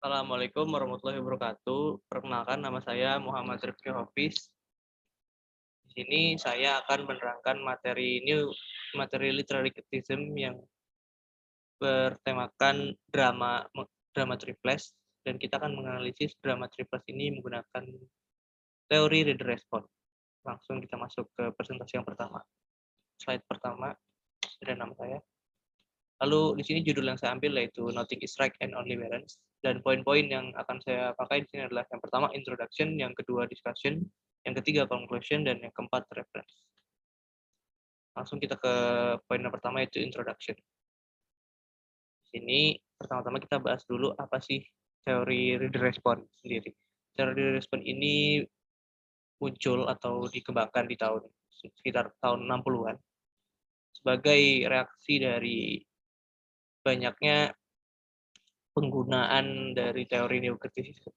Assalamualaikum warahmatullahi wabarakatuh. Perkenalkan, nama saya Muhammad Rifki Hafiz. Di sini saya akan menerangkan materi literary criticism yang bertemakan drama triples, dan kita akan menganalisis drama triples ini menggunakan teori reader response. Langsung kita masuk ke presentasi yang pertama. Slide pertama, ada nama saya. Lalu di sini judul yang saya ambil yaitu Nothing is Right and Only Balance. Dan poin-poin yang akan saya pakai di sini adalah yang pertama introduction, yang kedua discussion, yang ketiga conclusion, dan yang keempat reference. Langsung kita ke poin yang pertama yaitu introduction. Di sini pertama-tama kita bahas dulu apa sih teori reader response sendiri. Teori reader response ini muncul atau dikembangkan di sekitar tahun 60-an sebagai reaksi dari banyaknya penggunaan dari teori neokritisisme.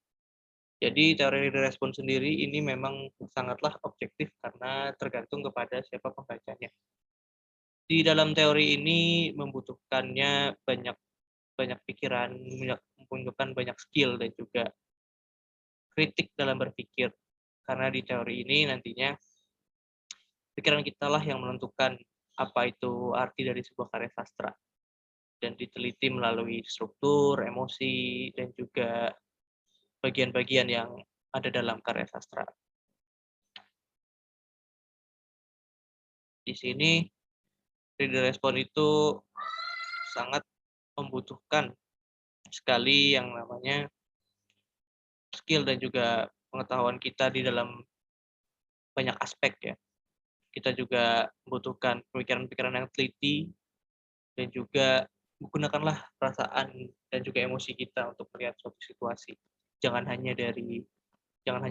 Jadi teori reader response sendiri ini memang sangatlah objektif karena tergantung kepada siapa pembacanya. Di dalam teori ini membutuhkannya banyak pikiran, membutuhkan banyak skill dan juga kritik dalam berpikir. Karena di teori ini nantinya pikiran kita lah yang menentukan apa itu arti dari sebuah karya sastra. Dan diteliti melalui struktur, emosi, dan juga bagian-bagian yang ada dalam karya sastra. Di sini reader response itu sangat membutuhkan sekali yang namanya skill dan juga pengetahuan kita di dalam banyak aspek ya. Kita juga membutuhkan pemikiran-pemikiran yang teliti dan juga gunakanlah perasaan dan juga emosi kita untuk melihat suatu situasi. Jangan hanya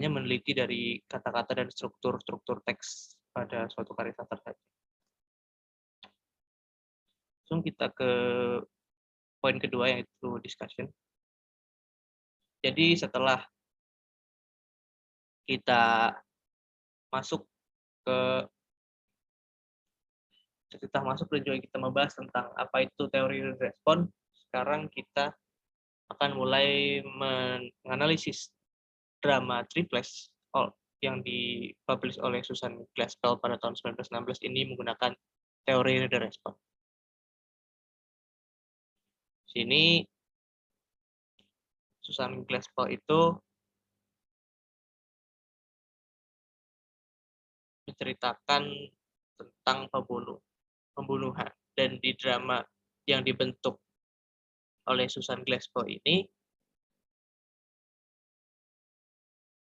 meneliti dari kata-kata dan struktur teks pada suatu karya sastra saja. Langsung kita ke poin kedua yaitu discussion. Jadi setelah kita masuk dan juga kita membahas tentang apa itu teori respon, sekarang kita akan mulai menganalisis drama triples yang dipublish oleh Susan Glaspell pada tahun 1916 ini menggunakan teori reader response. Sini Susan Glaspell itu menceritakan tentang pembunuhan, dan di drama yang dibentuk oleh Susan Glaspell ini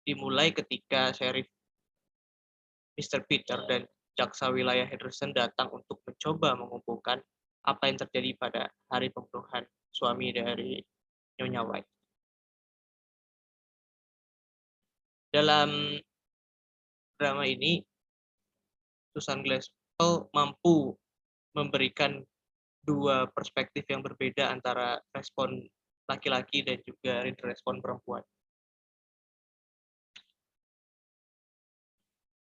dimulai ketika Sheriff Mr. Peter dan jaksa wilayah Henderson datang untuk mencoba mengumpulkan apa yang terjadi pada hari pembunuhan suami dari Nyonya White. Dalam drama ini, Susan Glaspell mampu memberikan dua perspektif yang berbeda antara respon laki-laki dan juga respon perempuan.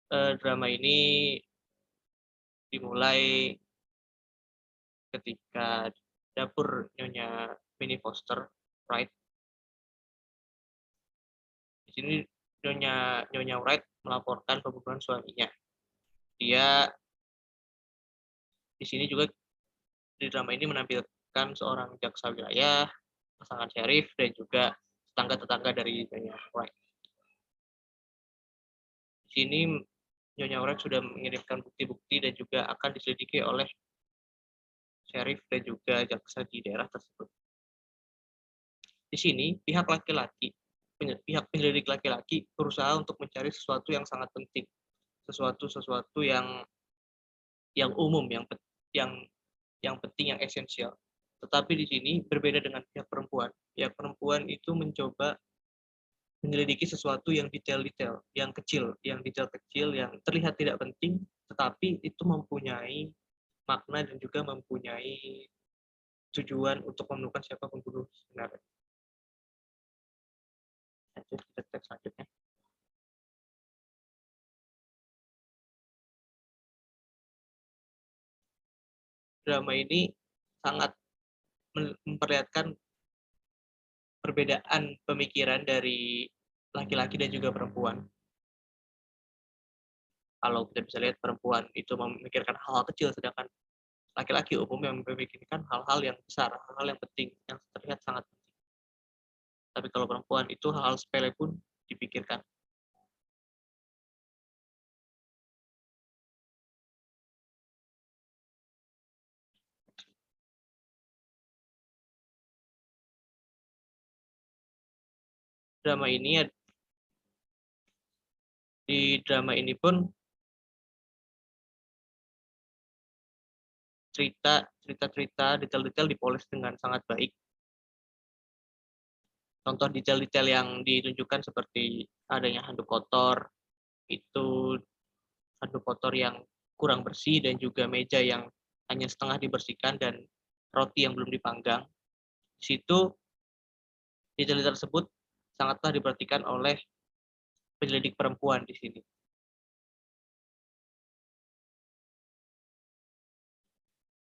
Drama ini dimulai ketika dapur Nyonya Minnie Foster Wright. Di sini Nyonya Wright melaporkan pembunuhan suaminya. Dia di sini juga di drama ini menampilkan seorang jaksa wilayah, pasangan sheriff, dan juga tetangga-tetangga dari Nyonya Wright. Di sini Nyonya Wright sudah mengirimkan bukti-bukti dan juga akan diselidiki oleh sheriff dan juga jaksa di daerah tersebut. Di sini pihak penyelidik laki-laki berusaha untuk mencari sesuatu yang sangat penting, sesuatu yang umum, yang penting, yang esensial. Tetapi di sini berbeda dengan pihak perempuan. Pihak perempuan itu mencoba menyelidiki sesuatu yang detail-detail, yang detail kecil, yang terlihat tidak penting, tetapi itu mempunyai makna dan juga mempunyai tujuan untuk menemukan siapa pembunuh sebenarnya. Lanjut ke teks selanjutnya. Drama ini sangat memperlihatkan perbedaan pemikiran dari laki-laki dan juga perempuan. Kalau kita bisa lihat perempuan itu memikirkan hal-hal kecil, sedangkan laki-laki umumnya memikirkan hal-hal yang besar, hal-hal yang penting, yang terlihat sangat penting. Tapi kalau perempuan itu hal-hal sepele pun dipikirkan. Drama ini di drama ini pun cerita-cerita, detail-detail dipoles dengan sangat baik. Contoh detail-detail yang ditunjukkan seperti adanya handuk kotor, itu handuk kotor yang kurang bersih dan juga meja yang hanya setengah dibersihkan dan roti yang belum dipanggang. Di situ detail tersebut sangatlah diperhatikan oleh penyelidik perempuan di sini.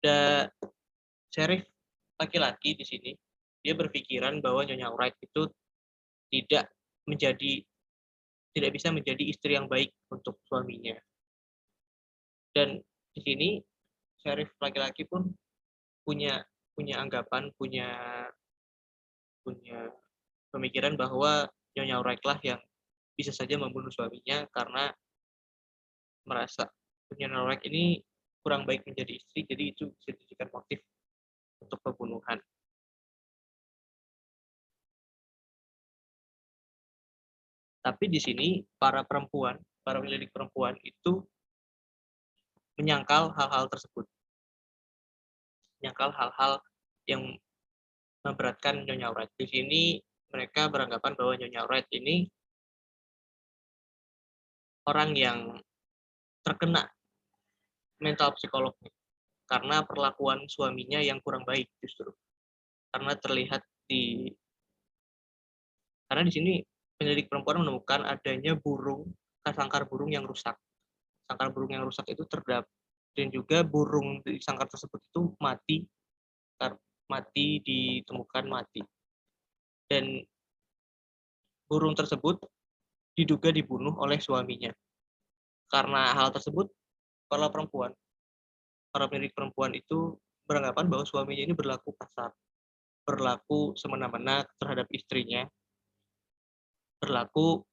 Dan sheriff laki-laki di sini dia berpikiran bahwa Nyonya Wright itu tidak bisa menjadi istri yang baik untuk suaminya. Dan di sini sheriff laki-laki pun punya anggapan, punya pemikiran bahwa Nyonya Wright lah yang bisa saja membunuh suaminya karena merasa Nyonya Wright ini kurang baik menjadi istri, jadi itu bisa dijadikan motif untuk pembunuhan. Tapi di sini para penyelidik perempuan itu menyangkal hal-hal tersebut, menyangkal hal-hal yang memberatkan Nyonya Wright. Di sini mereka beranggapan bahwa Nyonya Wright ini orang yang terkena mental psikolognya karena perlakuan suaminya yang kurang baik justru. Karena terlihat karena di sini penyelidik perempuan menemukan adanya sangkar burung yang rusak. Sangkar burung yang rusak itu terdapat dan juga burung di sangkar tersebut itu ditemukan mati. Dan burung tersebut diduga dibunuh oleh suaminya. Karena hal tersebut, para penyelidik perempuan itu beranggapan bahwa suaminya ini berlaku kasar, berlaku semena-mena terhadap istrinya, berlaku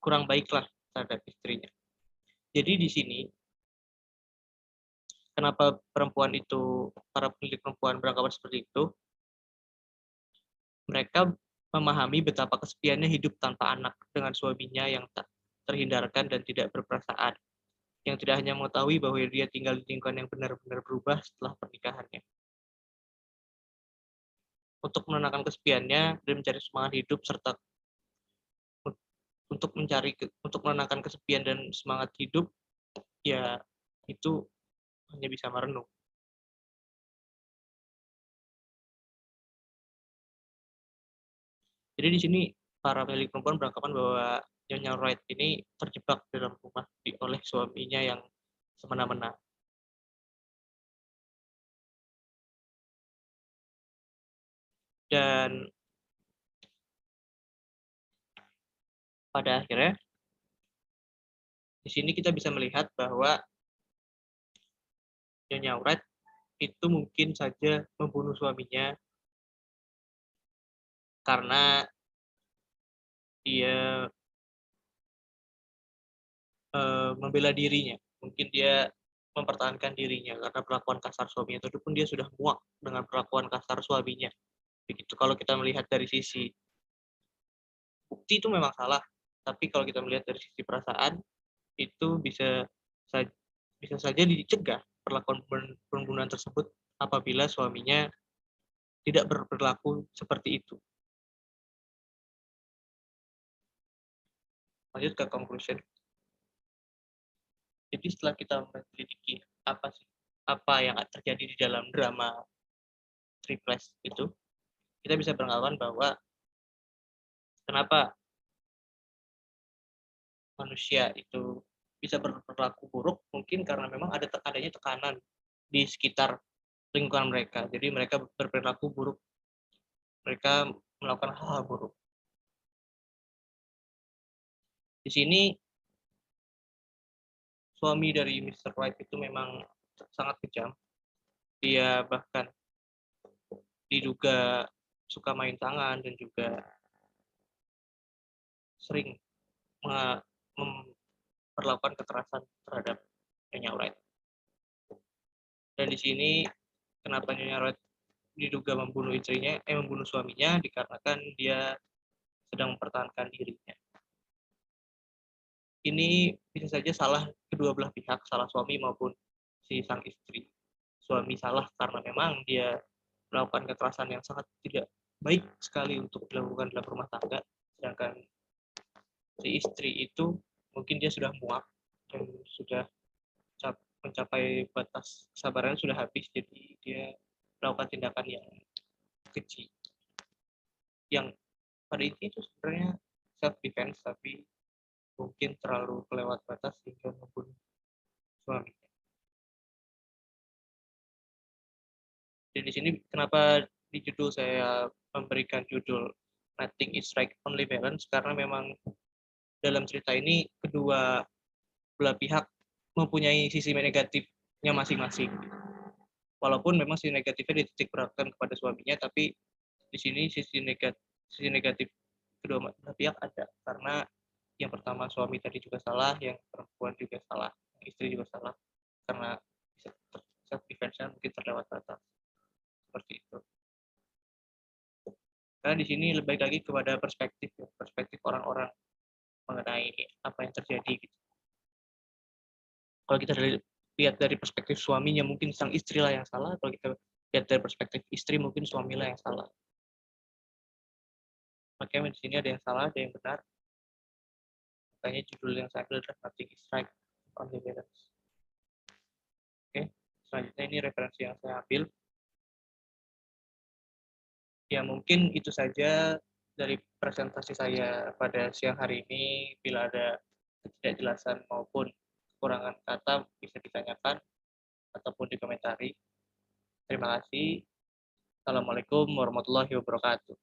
kurang baiklah terhadap istrinya. Jadi di sini, kenapa para penyelidik perempuan beranggapan seperti itu, mereka memahami betapa kesepiannya hidup tanpa anak dengan suaminya yang tak terhindarkan dan tidak berperasaan, yang tidak hanya mengetahui bahwa dia tinggal di lingkungan yang benar-benar berubah setelah pernikahannya. Untuk menenangkan kesepiannya dan mencari semangat hidup serta untuk menenangkan kesepian dan semangat hidup, ya itu hanya bisa merenung. Jadi di sini para pemilik perempuan beranggapan bahwa Nyonya Wright ini terjebak dalam rumah oleh suaminya yang semena-mena. Dan pada akhirnya di sini kita bisa melihat bahwa Nyonya Wright itu mungkin saja membunuh suaminya karena dia membela dirinya. Mungkin dia mempertahankan dirinya karena perlakuan kasar suaminya itu pun dia sudah muak dengan perlakuan kasar suaminya. Begitu kalau kita melihat dari sisi bukti itu memang salah, tapi kalau kita melihat dari sisi perasaan itu bisa saja dicegah perlakuan pembunuhan tersebut apabila suaminya tidak berperilaku seperti itu. Lanjut ke conclusion. Jadi setelah kita menyelidiki apa yang terjadi di dalam drama Triples itu, kita bisa beranggapan bahwa kenapa manusia itu bisa berperilaku buruk, mungkin karena memang adanya tekanan di sekitar lingkungan mereka. Jadi mereka berperilaku buruk mereka melakukan hal-hal buruk. Di sini suami dari Mr. White itu memang sangat kejam. Dia bahkan diduga suka main tangan dan juga sering memperlakukan kekerasan terhadap Nyonya Wright. Dan di sini kenapa Nyonya Wright diduga membunuh suaminya dikarenakan dia sedang mempertahankan dirinya. Ini bisa saja salah kedua belah pihak, salah suami maupun si sang istri. Suami salah karena memang dia melakukan kekerasan yang sangat tidak baik sekali untuk dilakukan dalam rumah tangga, sedangkan si istri itu mungkin dia sudah muak dan sudah mencapai batas kesabarannya sudah habis, jadi dia melakukan tindakan yang keji, yang pada intinya itu sebenarnya self defense, tapi mungkin terlalu kelewat batas sehingga membunuh suaminya. Dan di sini kenapa di judul saya memberikan judul Nothing is Right, Only Balance, karena memang dalam cerita ini kedua belah pihak mempunyai sisi negatifnya masing-masing. Walaupun memang sisi negatifnya dititik beratkan kepada suaminya, tapi di sini sisi negatif kedua belah pihak ada, karena yang pertama suami tadi juga salah, yang perempuan juga salah, yang istri juga salah, karena self defense-nya mungkin terlewat batas seperti itu. Karena di sini lebih lagi kepada perspektif orang-orang mengenai apa yang terjadi gitu. Kalau kita lihat dari perspektif suaminya, mungkin sang istri lah yang salah. Kalau kita lihat dari perspektif istri, mungkin suamilah yang salah. Makanya di sini ada yang salah, ada yang benar. Makanya judul yang saya ambil adalah Nothing is Right, Only Balance. Oke, selanjutnya ini referensi yang saya ambil. Ya mungkin itu saja dari presentasi saya pada siang hari ini. Bila ada ketidakjelasan maupun kekurangan kata bisa ditanyakan ataupun dikomentari. Terima kasih. Assalamualaikum warahmatullahi wabarakatuh.